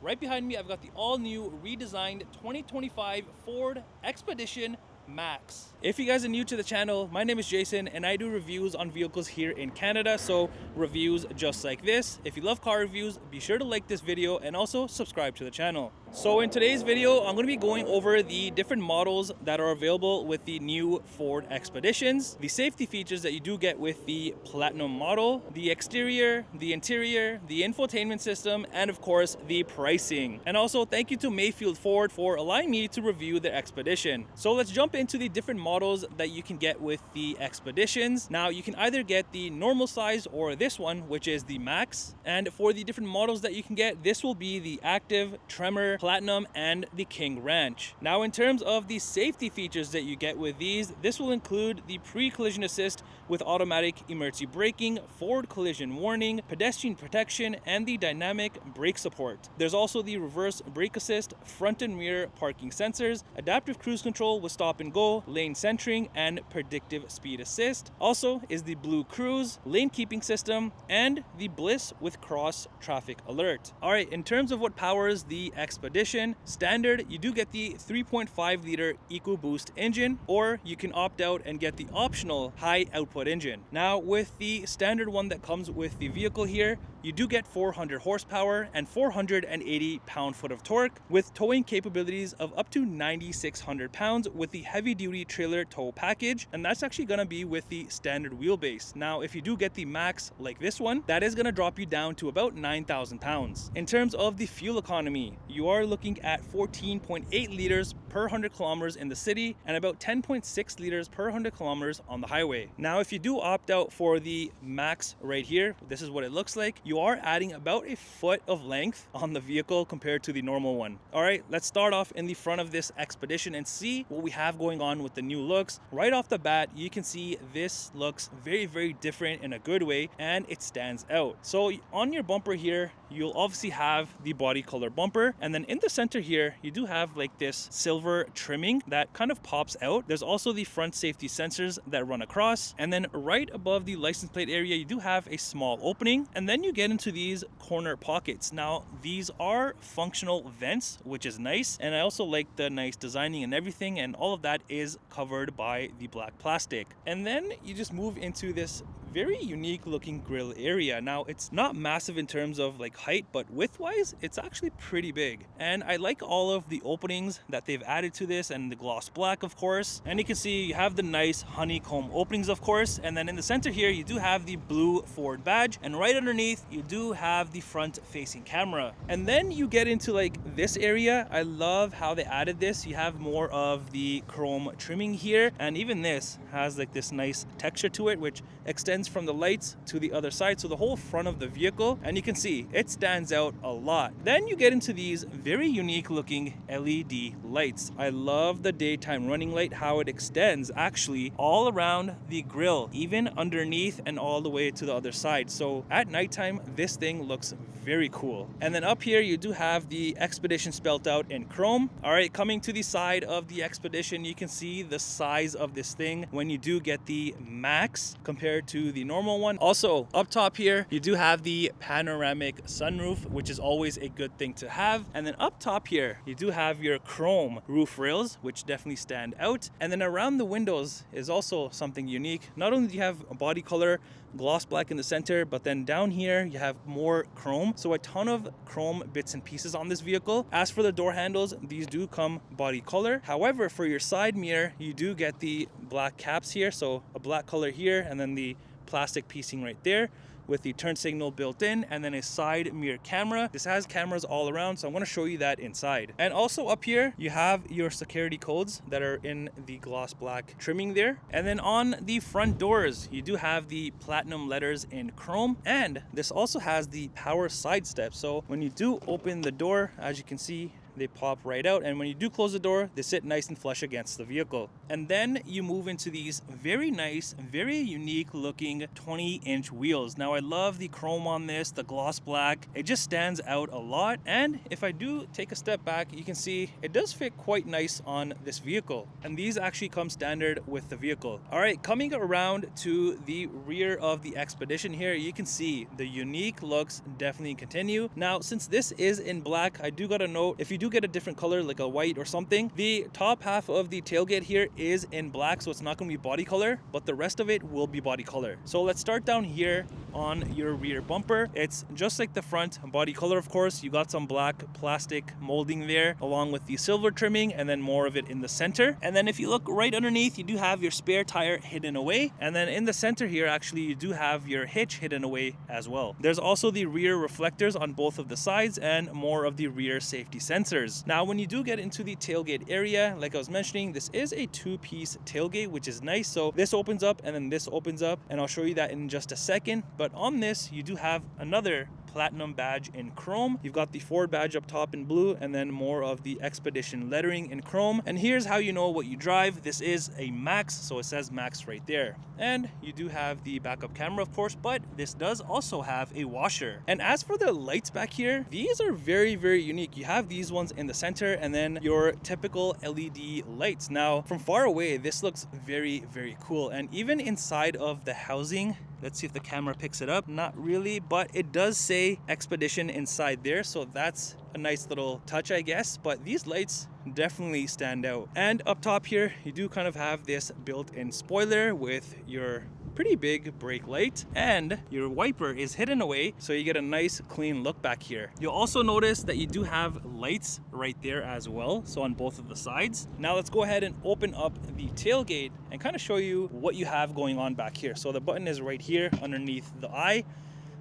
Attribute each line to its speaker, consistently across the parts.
Speaker 1: Right behind me, I've got the all-new redesigned 2025 Ford Expedition Max. If you guys are new to the channel, my name is Jason and I do reviews on vehicles here in Canada, so reviews just like this. If you love car reviews, be sure to like this video and also subscribe to the channel. So in today's video, I'm going to be going over the different models that are available with the new Ford Expeditions, the safety features that you do get with the Platinum model, the exterior, the interior, the infotainment system, and of course the pricing. And also thank you to Mayfield Ford for allowing me to review their Expedition. So let's jump into the different models that you can get with the Expeditions. Now you can either get the normal size or this one, which is the Max. And for the different models that you can get, this will be the Active, Tremor, Platinum, and the King Ranch. Now in terms of the safety features that you get with these, this will include the pre-collision assist with automatic emergency braking, forward collision warning, pedestrian protection, and the dynamic brake support. There's also the reverse brake assist, front and rear parking sensors, adaptive cruise control with stop and go, lane centering, and predictive speed assist. Also is the BlueCruise, lane keeping system, and the Bliss with cross traffic alert. Alright, in terms of what powers the Expedition, standard, you do get the 3.5 liter EcoBoost engine, or you can opt out and get the optional high output engine. Now with the standard one that comes with the vehicle here, you do get 400 horsepower and 480 pound-foot of torque with towing capabilities of up to 9,600 pounds with the heavy-duty trailer tow package, and that's actually going to be with the standard wheelbase. Now if you do get the Max like this one, that is going to drop you down to about 9,000 pounds. In terms of the fuel economy, you are looking at 14.8 liters per 100 kilometers in the city and about 10.6 liters per 100 kilometers on the highway. Now if you do opt out for the Max right here, this is what it looks like. You are adding about a foot of length on the vehicle compared to the normal one. All right, let's start off in the front of this Expedition and see what we have going on with the new looks. Right off the bat, you can see this looks very different in a good way, and it stands out. So on your bumper here, you'll obviously have the body color bumper, and then in the center here, you do have like this silver trimming that kind of pops out. There's also the front safety sensors that run across, and then right above the license plate area, you do have a small opening, and then you get into these corner pockets. Now these are functional vents, which is nice, and I also like the nice designing and everything, and all of that is covered by the black plastic. And then you just move into this very unique looking grille area. Now it's not massive in terms of like height, but width wise it's actually pretty big, and I like all of the openings that they've added to this, and the gloss black of course, and you can see you have the nice honeycomb openings of course, and then in the center here you do have the blue Ford badge, and right underneath you do have the front facing camera. And then you get into like this area. I love how they added this. You have more of the chrome trimming here, and even this has like this nice texture to it which extends from the lights to the other side, so the whole front of the vehicle, and you can see it stands out a lot. Then you get into these very unique looking LED lights. I love the daytime running light, how it extends actually all around the grille, even underneath and all the way to the other side. So at nighttime this thing looks very cool. And then up here you do have the Expedition spelled out in chrome. All right, coming to the side of the Expedition, you can see the size of this thing when you do get the Max compared to the normal one. Also up top here you do have the panoramic sunroof, which is always a good thing to have. And then up top here you do have your chrome roof rails, which definitely stand out. And then around the windows is also something unique. Not only do you have a body color gloss black in the center, but then down here you have more chrome, so a ton of chrome bits and pieces on this vehicle. As for the door handles, these do come body color. However, for your side mirror you do get the black caps here, so a black color here, and then the plastic piecing right there with the turn signal built in, and then a side mirror camera. This has cameras all around, so I'm going to show you that inside. And also up here you have your security codes that are in the gloss black trimming there. And then on the front doors you do have the platinum letters in chrome, and this also has the power side step. So when you do open the door, as you can see they pop right out, and when you do close the door, they sit nice and flush against the vehicle. And then you move into these very nice, very unique looking 20-inch wheels. Now I love the chrome on this, the gloss black. It just stands out a lot, and if I do take a step back, you can see it does fit quite nice on this vehicle, and these actually come standard with the vehicle. All right, coming around to the rear of the Expedition here, you can see the unique looks definitely continue. Now, since this is in black, I do gotta note, if you do get a different color like a white or something, the top half of the tailgate here is in black, so it's not gonna be body color, but the rest of it will be body color. So let's start down here on your rear bumper. It's just like the front, body color of course. You got some black plastic molding there along with the silver trimming, and then more of it in the center. And then if you look right underneath, you do have your spare tire hidden away, and then in the center here actually you do have your hitch hidden away as well. There's also the rear reflectors on both of the sides and more of the rear safety sensors. Now when you do get into the tailgate area, like I was mentioning, this is a two-piece tailgate, which is nice. So this opens up and then this opens up, and I'll show you that in just a second. But on this you do have another platinum badge in chrome. You've got the Ford badge up top in blue, and then more of the Expedition lettering in chrome. And here's how you know what you drive. This is a Max, so it says Max right there. And you do have the backup camera of course, but this does also have a washer. And as for the lights back here, these are very, very unique. You have these ones in the center, and then your typical LED lights. Now from far away, this looks very, very cool. And even inside of the housing, let's see if the camera picks it up. Not really, but it does say Expedition inside there, so that's a nice little touch, I guess. But these lights definitely stand out. And up top here, you do kind of have this built-in spoiler with your pretty big brake light, and your wiper is hidden away, so you get a nice clean look back here. You'll also notice that you do have lights right there as well, so on both of the sides. Now let's go ahead and open up the tailgate and kind of show you what you have going on back here. So the button is right here underneath the eye,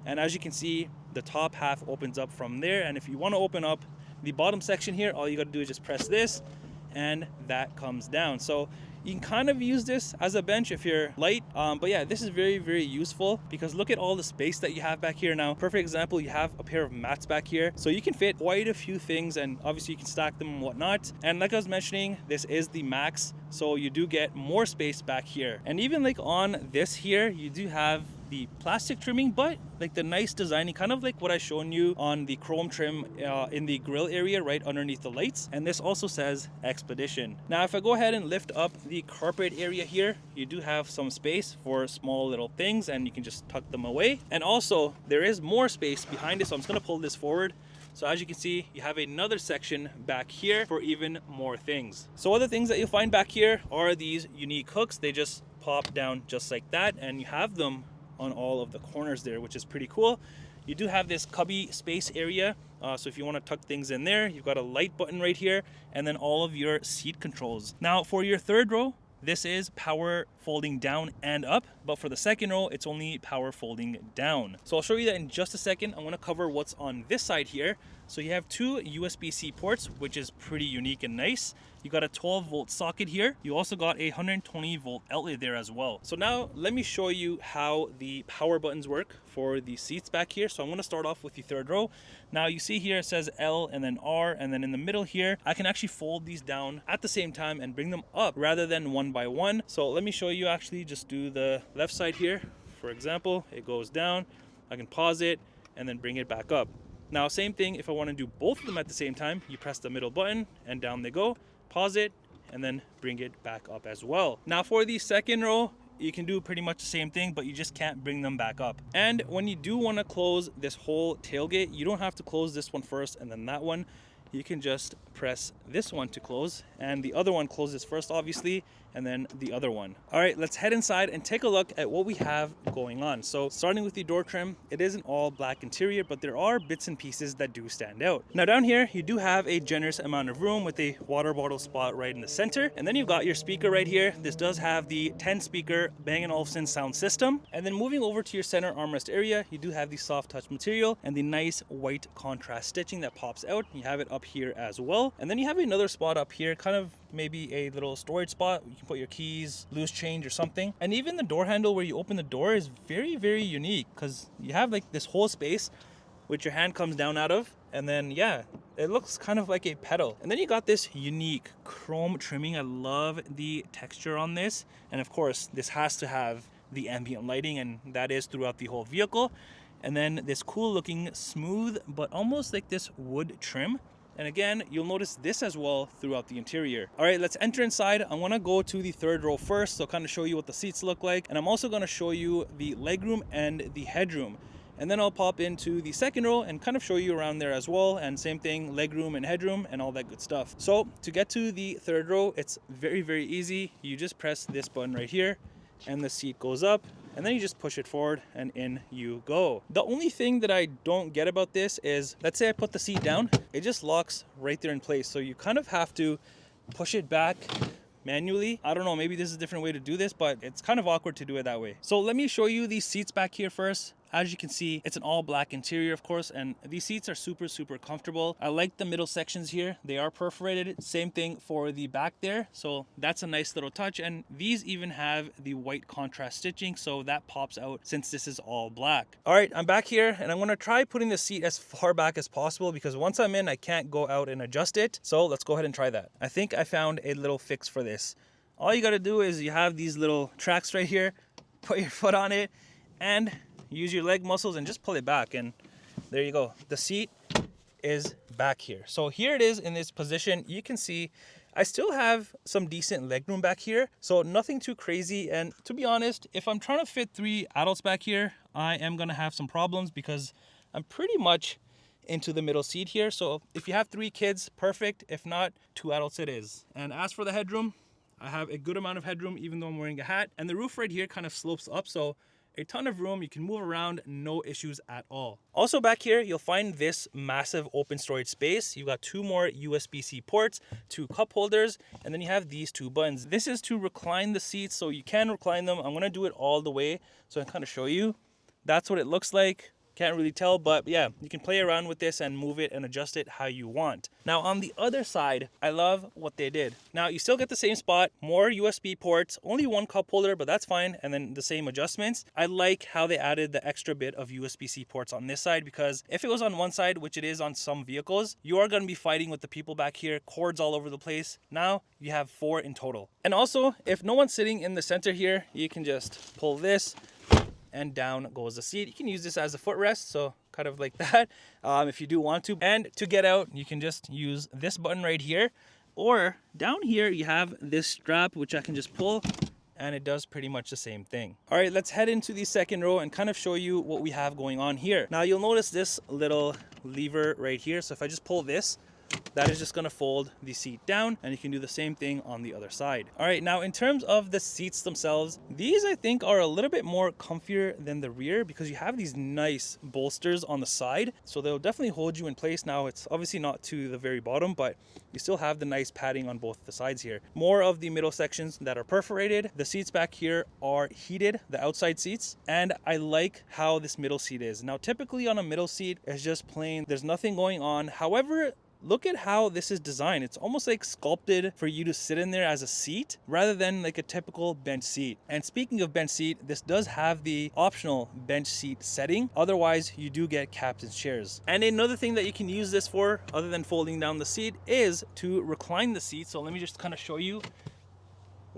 Speaker 1: and as you can see, the top half opens up from there. And if you want to open up the bottom section here, all you got to do is just press this, and that comes down. So you can kind of use this as a bench if you're light, but yeah, this is very, very useful because look at all the space that you have back here. Now, perfect example, you have a pair of mats back here, so you can fit quite a few things, and obviously you can stack them and whatnot. And like I was mentioning, this is the Max, so you do get more space back here. And even like on this here, you do have the plastic trimming, but like the nice designing, kind of like what I shown you on the chrome trim in the grill area right underneath the lights. And this also says Expedition. Now if I go ahead and lift up the carpet area here, you do have some space for small little things, and you can just tuck them away. And also there is more space behind it, so I'm just gonna pull this forward. So as you can see, you have another section back here for even more things. So other things that you'll find back here are these unique hooks. They just pop down just like that, and you have them on all of the corners there, which is pretty cool. You do have this cubby space area, so if you want to tuck things in there, you've got a light button right here, and then all of your seat controls. Now for your third row, this is power folding down and up, but for the second row, it's only power folding down. So I'll show you that in just a second. I want to cover what's on this side here. So you have two USB-C ports, which is pretty unique and nice. You got a 12-volt socket here. You also got a 120-volt outlet there as well. So now let me show you how the power buttons work for the seats back here. So I'm going to start off with the third row. Now you see here it says L and then R, and then in the middle here, I can actually fold these down at the same time and bring them up rather than one by one. So let me show you. Actually just do the left side here. For example, it goes down, I can pause it and then bring it back up. Now same thing, if I want to do both of them at the same time, you press the middle button and down they go, pause it, and then bring it back up as well. Now for the second row, you can do pretty much the same thing, but you just can't bring them back up. And when you do want to close this whole tailgate, you don't have to close this one first and then that one. You can just press this one to close, and the other one closes first obviously, and then the other one. All right, let's head inside and take a look at what we have going on. So starting with the door trim, it isn't all black interior, but there are bits and pieces that do stand out. Now down here, you do have a generous amount of room with a water bottle spot right in the center. And then you've got your speaker right here. This does have the 10 speaker Bang & Olufsen sound system. And then moving over to your center armrest area, you do have the soft touch material and the nice white contrast stitching that pops out. You have it up here as well. And then you have another spot up here, kind of maybe a little storage spot. You can put your keys, loose change or something. And even the door handle where you open the door is very, very unique, because you have like this whole space which your hand comes down out of, And then, yeah, it looks kind of like a pedal. And then you got this unique chrome trimming. I love the texture on this. And of course, this has to have the ambient lighting, and that is throughout the whole vehicle. And then this cool looking smooth, but almost like this wood trim. And again, you'll notice this as well throughout the interior. All right, let's enter inside. I wanna go to the third row first, so kind of show you what the seats look like. And I'm also gonna show you the legroom and the headroom. And then I'll pop into the second row and kind of show you around there as well. And same thing, legroom and headroom and all that good stuff. So to get to the third row, it's very, very easy. You just press this button right here and the seat goes up, and then you just push it forward and in you go. The only thing that I don't get about this is, let's say I put the seat down, it just locks right there in place. So you kind of have to push it back manually. I don't know, maybe this is a different way to do this, but it's kind of awkward to do it that way. So let me show you these seats back here first. As you can see, it's an all black interior, of course, and these seats are super, super comfortable. I like the middle sections here. They are perforated. Same thing for the back there. So that's a nice little touch. And these even have the white contrast stitching, so that pops out since this is all black. All right, I'm back here and I'm gonna try putting the seat as far back as possible because once I'm in, I can't go out and adjust it. So let's go ahead and try that. I think I found a little fix for this. All you gotta do is you have these little tracks right here, put your foot on it, and use your leg muscles and just pull it back, and there you go. The seat is back here. So here it is in this position. You can see I still have some decent legroom back here, so nothing too crazy. And to be honest, if I'm trying to fit 3 adults back here, I am gonna have some problems because I'm pretty much into the middle seat here. So if you have 3 kids, perfect. If not, 2 adults it is. And as for the headroom, I have a good amount of headroom even though I'm wearing a hat, and the roof right here kind of slopes up, so a ton of room. You can move around, no issues at all. Also back here, you'll find this massive open storage space. You've got 2 more USB-C ports, 2 cup holders, and then you have these 2 buttons. This is to recline the seats, so you can recline them. I'm gonna do it all the way so I can kind of show you. That's what it looks like. Can't really tell, but yeah, you can play around with this and move it and adjust it how you want. Now on the other side, I love what they did. Now you still get the same spot, more USB ports, only 1 cup holder, but that's fine, and then the same adjustments. I like how they added the extra bit of USB-C ports on this side, because if it was on one side, which it is on some vehicles, you are going to be fighting with the people back here, cords all over the place. Now you have 4 in total. And also, if no one's sitting in the center here, you can just pull this and down goes the seat. You can use this as a footrest, so kind of like that, if you do want to. And to get out, you can just use this button right here, or down here you have this strap which I can just pull, and it does pretty much the same thing. All right, let's head into the second row and kind of show you what we have going on here. Now you'll notice this little lever right here. So if I just pull this, that is just gonna fold the seat down, and you can do the same thing on the other side. All right, now in terms of the seats themselves, these I think are a little bit more comfier than the rear because you have these nice bolsters on the side, so they'll definitely hold you in place. Now it's obviously not to the very bottom, but you still have the nice padding on both the sides here. More of the middle sections that are perforated. The seats back here are heated, the outside seats, and I like how this middle seat is. Now typically on a middle seat, it's just plain, there's nothing going on. However, look at how this is designed. It's almost like sculpted for you to sit in there as a seat rather than like a typical bench seat. And speaking of bench seat, this does have the optional bench seat setting. Otherwise, you do get captain's chairs. And another thing that you can use this for, other than folding down the seat, is to recline the seat. So let me just kind of show you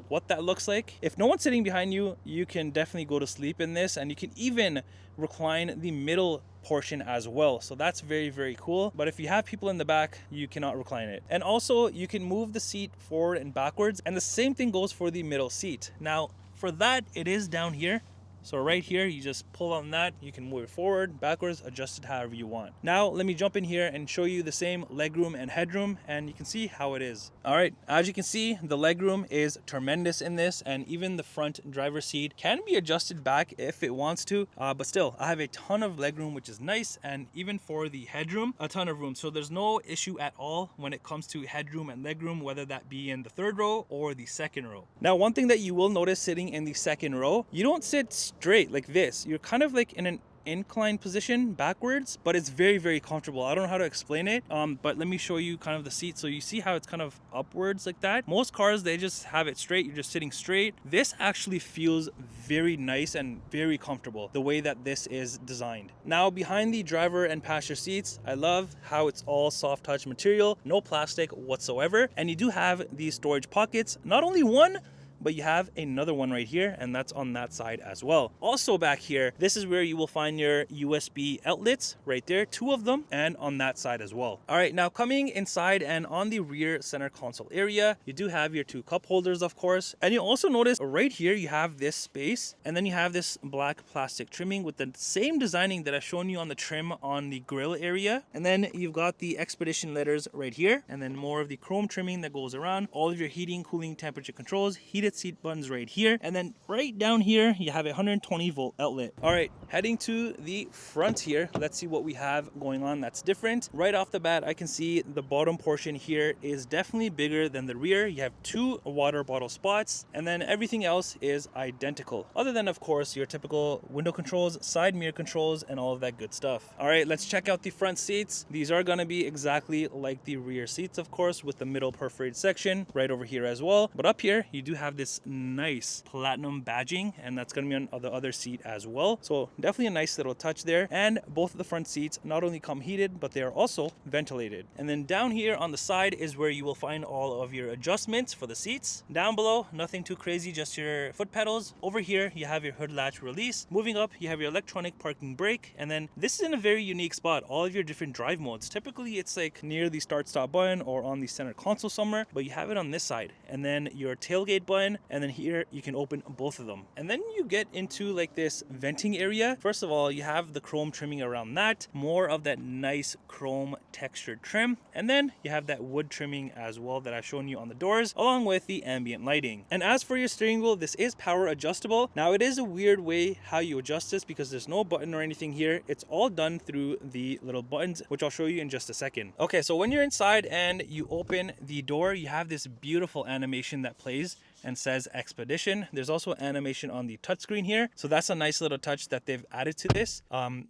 Speaker 1: what that looks like. If no one's sitting behind you, you can definitely go to sleep in this, and you can even recline the middle portion as well. So that's very, very cool. But if you have people in the back, you cannot recline it. And also you can move the seat forward and backwards, and the same thing goes for the middle seat. Now for that, it is down here. So right here, you just pull on that, you can move it forward, backwards, adjust it however you want. Now, let me jump in here and show you the same legroom and headroom, and you can see how it is. All right, as you can see, the legroom is tremendous in this, and even the front driver's seat can be adjusted back if it wants to, but still, I have a ton of legroom, which is nice, and even for the headroom, a ton of room. So there's no issue at all when it comes to headroom and legroom, whether that be in the third row or the second row. Now, one thing that you will notice sitting in the second row, you don't sit straight like this. You're kind of like in an incline position backwards, but it's very comfortable. I don't know how to explain it, but let me show you kind of the seat. So you see how it's kind of upwards like that. Most cars, they just have it straight. You're just sitting straight. This actually feels very nice and very comfortable the way that this is designed. Now behind the driver and passenger seats, I love how it's all soft touch material, no plastic whatsoever. And you do have these storage pockets, not only one, but you have another one right here, and that's on that side as well. Also back here, this is where you will find your USB outlets right there, 2 of them, and on that side as well. All right, now coming inside and on the rear center console area, you do have your 2 cup holders, of course. And you also notice right here, you have this space, and then you have this black plastic trimming with the same designing that I've shown you on the trim on the grille area. And then you've got the Expedition letters right here, and then more of the chrome trimming that goes around, all of your heating, cooling, temperature controls, heated seat buttons right here, and then right down here you have a 120 volt outlet. All right, heading to the front here, let's see what we have going on that's different. Right off the bat, I can see the bottom portion here is definitely bigger than the rear. You have 2 water bottle spots, and then everything else is identical, other than of course your typical window controls, side mirror controls, and all of that good stuff. All right, let's check out the front seats. These are going to be exactly like the rear seats, of course, with the middle perforated section right over here as well. But up here you do have this nice platinum badging, and that's going to be on the other seat as well. So definitely a nice little touch there. And both of the front seats not only come heated, but they are also ventilated. And then down here on the side is where you will find all of your adjustments for the seats. Down below, nothing too crazy, just your foot pedals. Over here you have your hood latch release. Moving up, you have your electronic parking brake, and then this is in a very unique spot, all of your different drive modes. Typically it's like near the start stop button or on the center console somewhere, but you have it on this side. And then your tailgate button, and then here you can open both of them. And then you get into like this venting area. First of all, you have the chrome trimming around that, more of that nice chrome textured trim, and then you have that wood trimming as well that I've shown you on the doors, along with the ambient lighting. And as for your steering wheel, this is power adjustable. Now it is a weird way how you adjust this because there's no button or anything here. It's all done through the little buttons, which I'll show you in just a second. Okay, so when you're inside and you open the door, you have this beautiful animation that plays and says Expedition. There's also animation on the touchscreen here, so that's a nice little touch that they've added to this.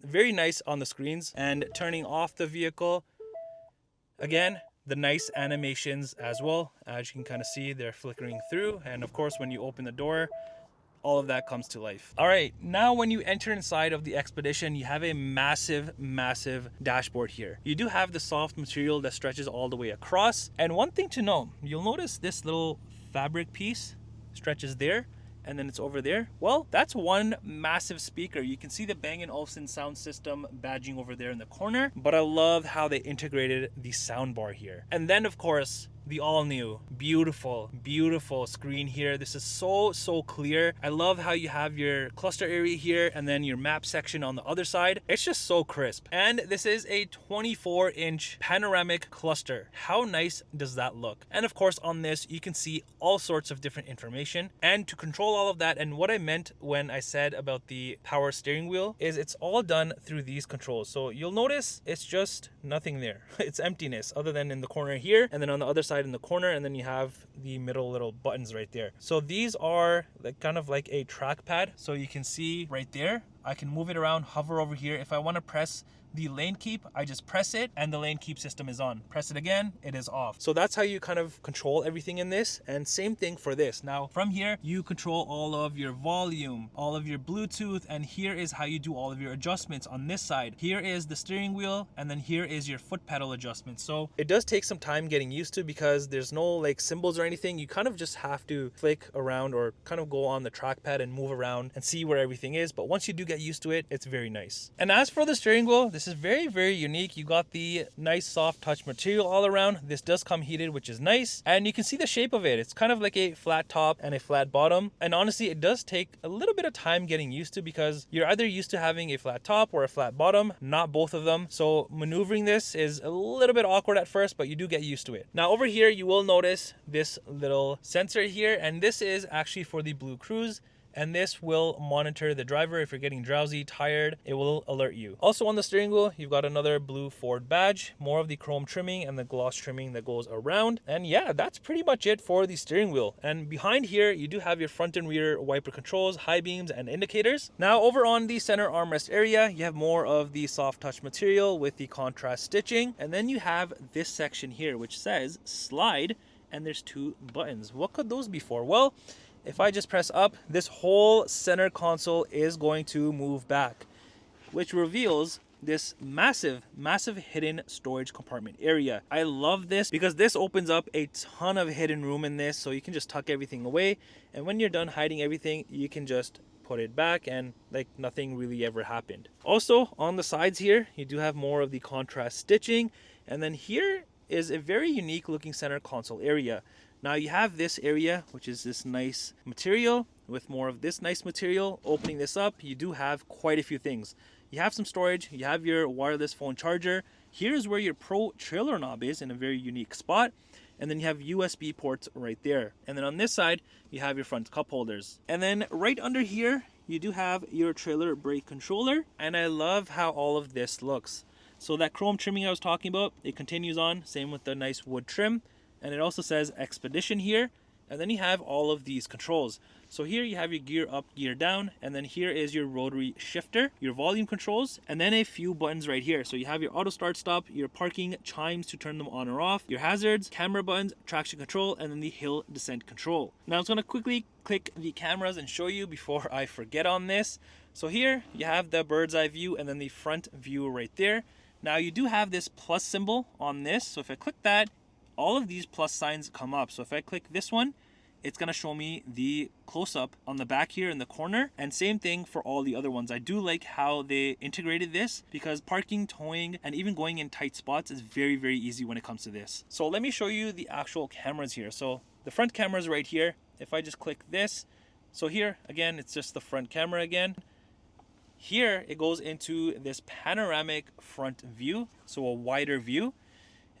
Speaker 1: Very nice on the screens. And turning off the vehicle, again, the nice animations as well. As you can kind of see, they're flickering through, and of course when you open the door, all of that comes to life. All right, now when you enter inside of the Expedition, you have a massive dashboard here. You do have the soft material that stretches all the way across, and one thing to know, you'll notice this little fabric piece stretches there, and then it's over there. Well, that's one massive speaker. You can see the Bang & Olufsen sound system badging over there in the corner, but I love how they integrated the sound bar here. And then of course, the all new beautiful screen here. This is so clear. I love how you have your cluster area here and then your map section on the other side. It's just so crisp. And this is a 24-inch panoramic cluster. How nice does that look? And of course on this you can see all sorts of different information. And to control all of that, and what I meant when I said about the power steering wheel, is it's all done through these controls. So you'll notice it's just nothing there. It's emptiness other than in the corner here, and then on the other side in the corner, and then you have the middle little buttons right there. So these are like kind of like a trackpad. So you can see right there, I can move it around, hover over here. If I want to press the lane keep, I just press it and the lane keep system is on. Press it again, it is off. So that's how you kind of control everything in this, and same thing for this. Now from here you control all of your volume, all of your Bluetooth, and here is how you do all of your adjustments on this side. Here is the steering wheel, and then here is your foot pedal adjustment. So it does take some time getting used to because there's no like symbols or anything. You kind of just have to flick around or kind of go on the trackpad and move around and see where everything is. But once you do get used to it, it's very nice. And as for the steering wheel, this is very unique. You got the nice soft touch material all around. This does come heated, which is nice, and you can see the shape of it. It's kind of like a flat top and a flat bottom, and honestly it does take a little bit of time getting used to because you're either used to having a flat top or a flat bottom, not both of them. So maneuvering this is a little bit awkward at first, but you do get used to it. Now over here you will notice this little sensor here, and this is actually for the BlueCruise and this will monitor the driver. If you're getting drowsy, tired, it will alert you. Also on the steering wheel, you've got another blue Ford badge, more of the chrome trimming and the gloss trimming that goes around. And yeah, that's pretty much it for the steering wheel. And behind here, you do have your front and rear wiper controls, high beams, and indicators. Now over on the center armrest area, you have more of the soft touch material with the contrast stitching. And then you have this section here, which says slide, and there's 2 buttons. What could those be for? Well, if I just press up, this whole center console is going to move back, which reveals this massive hidden storage compartment area. I love this because this opens up a ton of hidden room in this, so you can just tuck everything away, and when you're done hiding everything, you can just put it back and like nothing really ever happened. Also on the sides here, you do have more of the contrast stitching, and then here is a very unique looking center console area. Now you have this area, which is this nice material with more of this nice material. Opening this up, you do have quite a few things. You have some storage, you have your wireless phone charger. Here's where your Pro trailer knob is in a very unique spot. And then you have USB ports right there. And then on this side, you have your front cup holders. And then right under here, you do have your trailer brake controller. And I love how all of this looks. So that chrome trimming I was talking about, it continues on, same with the nice wood trim. And it also says Expedition here, and then you have all of these controls. So here you have your gear up, gear down, and then here is your rotary shifter, your volume controls, and then a few buttons right here. So you have your auto start stop, your parking chimes to turn them on or off, your hazards, camera buttons, traction control, and then the hill descent control. Now I'm just gonna quickly click the cameras and show you before I forget on this. So here you have the bird's eye view and then the front view right there. Now you do have this plus symbol on this, so if I click that, all of these plus signs come up. So if I click this one, it's gonna show me the close-up on the back here in the corner, and same thing for all the other ones. I do like how they integrated this because parking, towing, and even going in tight spots is very easy when it comes to this. So let me show you the actual cameras here. So the front camera is right here. If I just click this, so here again, it's just the front camera again. Here it goes into this panoramic front view, so a wider view.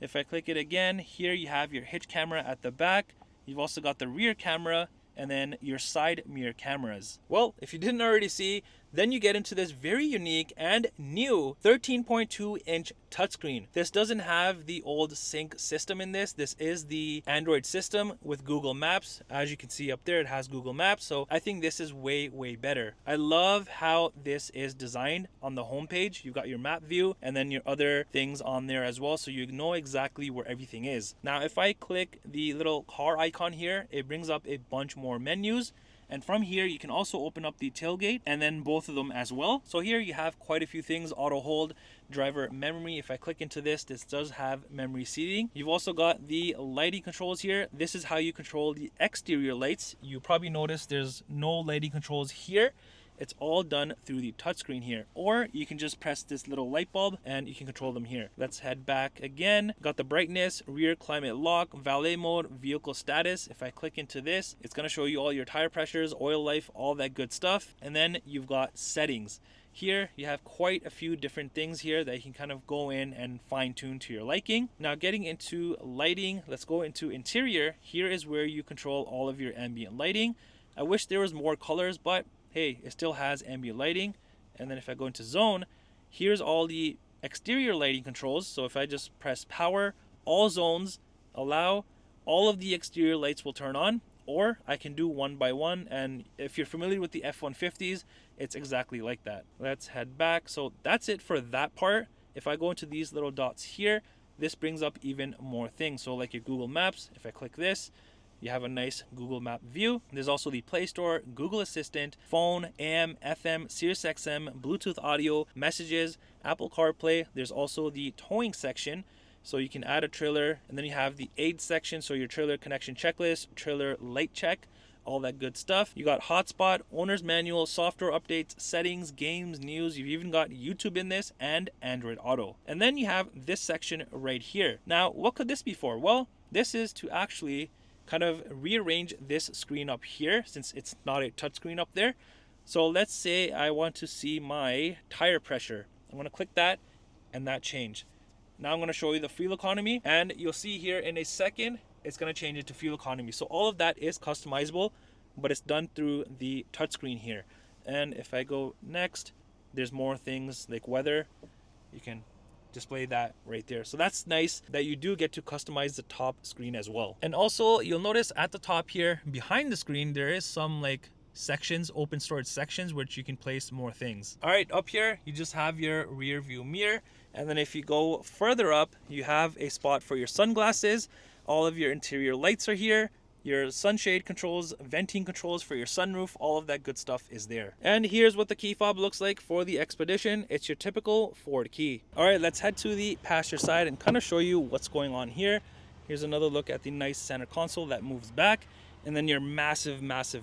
Speaker 1: If I click it again, here you have your hitch camera at the back. You've also got the rear camera and then your side mirror cameras. Well, if you didn't already see, then you get into this very unique and new 13.2-inch touchscreen. This doesn't have the old sync system in this. This is the Android system with Google Maps. As you can see up there, it has Google Maps. So I think this is way better. I love how this is designed on the homepage. You've got your map view and then your other things on there as well, so you know exactly where everything is. Now, if I click the little car icon here, it brings up a bunch more menus. And from here, you can also open up the tailgate and then both of them as well. So here you have quite a few things: auto hold, driver memory. If I click into this, this does have memory seating. You've also got the lighting controls here. This is how you control the exterior lights. You probably noticed there's no lighting controls here. It's all done through the touchscreen here, or you can just press this little light bulb and you can control them here. Let's head back again. Got the brightness, rear climate lock, valet mode, vehicle status. If I click into this, it's going to show you all your tire pressures, oil life, all that good stuff. And then you've got settings. Here you have quite a few different things here that you can kind of go in and fine tune to your liking. Now, getting into lighting, let's go into interior. Here is where you control all of your ambient lighting. I wish there was more colors, but hey, it still has ambient lighting. And then if I go into zone, here's all the exterior lighting controls. So if I just press power, all zones, allow, all of the exterior lights will turn on, or I can do one by one. And if you're familiar with the F-150s, it's exactly like that. Let's head back. So that's it for that part. If I go into these little dots here, this brings up even more things. So like your Google Maps, if I click this, you have a nice Google Map view. There's also the Play Store, Google Assistant, phone, AM, FM, Sirius XM, Bluetooth audio, messages, Apple CarPlay. There's also the towing section, so you can add a trailer. And then you have the aid section, so your trailer connection checklist, trailer light check, all that good stuff. You got hotspot, owner's manual, software updates, settings, games, news. You've even got YouTube in this and Android Auto. And then you have this section right here. Now, what could this be for? Well, this is to actually kind of rearrange this screen up here, since it's not a touch screen up there. So let's say I want to see my tire pressure. I'm going to click that and that changed. Now I'm going to show you the fuel economy, and you'll see here in a second it's going to change it to fuel economy. So all of that is customizable but it's done through the touchscreen here. And if I go next, there's more things like weather. You can display that right there. So that's nice that you do get to customize the top screen as well. And also you'll notice at the top here behind the screen, there is some like sections, open storage sections, which you can place more things. All right, up here, you just have your rear view mirror. And then if you go further up, you have a spot for your sunglasses. All of your interior lights are here. Your sunshade controls, venting controls for your sunroof, all of that good stuff is there. And here's what the key fob looks like for the Expedition. It's your typical Ford key. All right, let's head to the passenger side and kind of show you what's going on here. Here's another look at the nice center console that moves back, and then your massive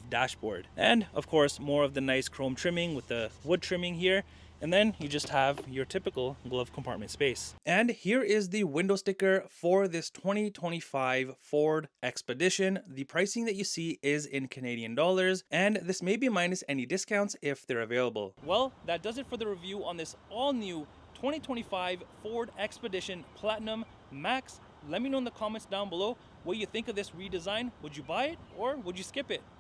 Speaker 1: dashboard. And of course, more of the nice chrome trimming with the wood trimming here. And then you just have your typical glove compartment space. And here is the window sticker for this 2025 Ford Expedition. The pricing that you see is in Canadian dollars, and this may be minus any discounts if they're available. Well, that does it for the review on this all new 2025 Ford Expedition Platinum Max. Let me know in the comments down below what you think of this redesign. Would you buy it or would you skip it?